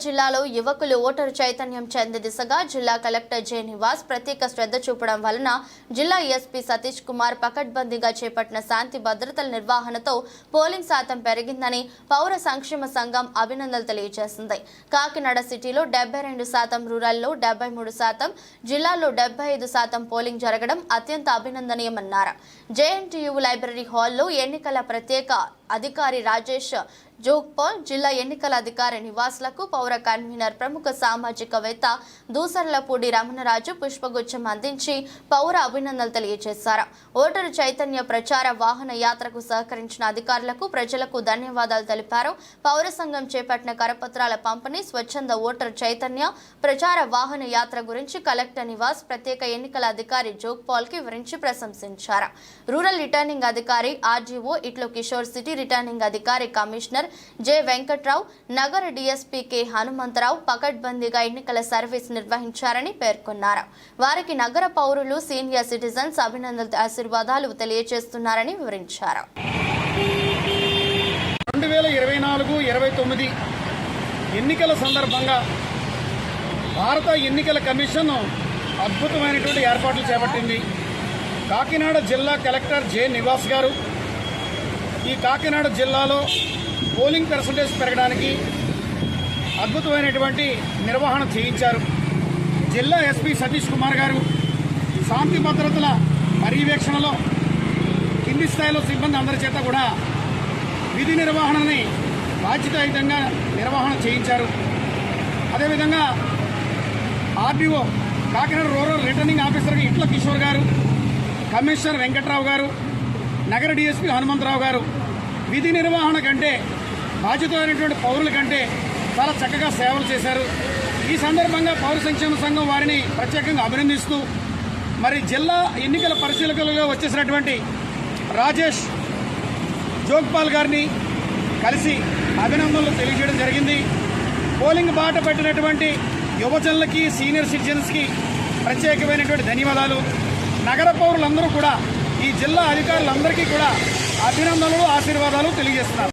జిల్లాలో యువకులు ఓటరు చైతన్యం చెందే దిశగా జిల్లా కలెక్టర్ జె నివాస్ ప్రత్యేక శ్రద్ధ చూపడం వలన జిల్లా ఎస్పీ సతీష్ కుమార్ పకడ్బందీగా చేపట్టిన శాంతి భద్రతల నిర్వహణతో పోలింగ్ శాతం పెరిగిందని పౌర సంక్షేమ సంఘం అభినందనలు తెలియజేసింది. కాకినాడ సిటీలో 72%, రూరల్లో 73%, జిల్లాలో 75% పోలింగ్ జరగడం అత్యంత అభినందనీయమన్నారు. జేఎన్టీయూ లైబ్రరీ హాల్లో ఎన్నికల ప్రత్యేక అధికారి రాజేష్ జోగ్పాల్, జిల్లా ఎన్నికల అధికారి నివాసులకు పౌర కన్వీనర్ ప్రముఖ సామాజికవేత్త దూసర్లపూడి రమణరాజు పుష్పగుచ్చం అందించి పౌర అభినందనలు తెలియజేశారు. ఓటరు చైతన్య ప్రచార వాహన యాత్రకు సహకరించిన అధికారులకు, ప్రజలకు ధన్యవాదాలు తెలిపారు. పౌర సంఘం చేపట్టిన కరపత్రాల పంపిణీ, స్వచ్ఛంద ఓటరు చైతన్య ప్రచార వాహన యాత్ర గురించి కలెక్టర్ నివాస్ ప్రత్యేక ఎన్నికల అధికారి జోగ్పాల్ కి వివరించి ప్రశంసించారు. రూరల్ రిటర్నింగ్ అధికారి ఆర్జీఓ ఇట్లో కిషోర్, సిటీ రిటర్నింగ్ అధికారి కమిషనర్ జె వెంకట్రావు, నగర డీఎస్పీ కె హనుమంతరావు పకడ్బందీగా ఎన్నికల సర్వీస్ నిర్వహించారని పేర్కొన్నారు. వారికి నగర పౌరులు, సీనియర్ సిటిజన్స్ అభినందనలు, ఆశీర్వాదాలు తెలియజేస్తున్నారని వివరించారు. 2024-29 ఎన్నికల సందర్భంగా భారత ఎన్నికల కమిషన్ అద్భుతమైనటువంటి ఏర్పాట్లు చేపట్టింది. కాకినాడ జిల్లా కలెక్టర్ జె నివాస్ గారు ఈ కాకినాడ జిల్లాలో పోలింగ్ పర్సంటేజ్ పెరగడానికి అద్భుతమైనటువంటి నిర్వహణ చేయించారు. జిల్లా ఎస్పీ సతీష్ కుమార్ గారు శాంతి భద్రతల పర్యవేక్షణలో కింది స్థాయిలో సిబ్బంది అందరి చేత కూడా విధి నిర్వహణని బాధ్యతాయుతంగా నిర్వహణ చేయించారు. అదేవిధంగా RDO Kakinada rural returning officer ఇట్ల కిషోర్ గారు, కమిషనర్ వెంకట్రావు గారు, నగర డీఎస్పీ హనుమంతరావు గారు విధి నిర్వహణ కంటే, బాధ్యతమైనటువంటి పౌరుల కంటే చాలా చక్కగా సేవలు చేశారు. ఈ సందర్భంగా పౌర సంక్షేమ సంఘం వారిని ప్రత్యేకంగా అభినందిస్తూ, మరి జిల్లా ఎన్నికల పరిశీలకులుగా వచ్చేసినటువంటి రాజేష్ జోగ్పాల్ గారిని కలిసి అభినందనలు తెలియజేయడం జరిగింది. పోలింగ్ బాట పెట్టినటువంటి యువజనులకి, సీనియర్ సిటిజన్స్కి ప్రత్యేకమైనటువంటి ధన్యవాదాలు. నగర పౌరులందరూ కూడా, ఈ జిల్లా అధికారులందరికీ కూడా అభినందనలు, ఆశీర్వాదాలు తెలియజేస్తున్నారు.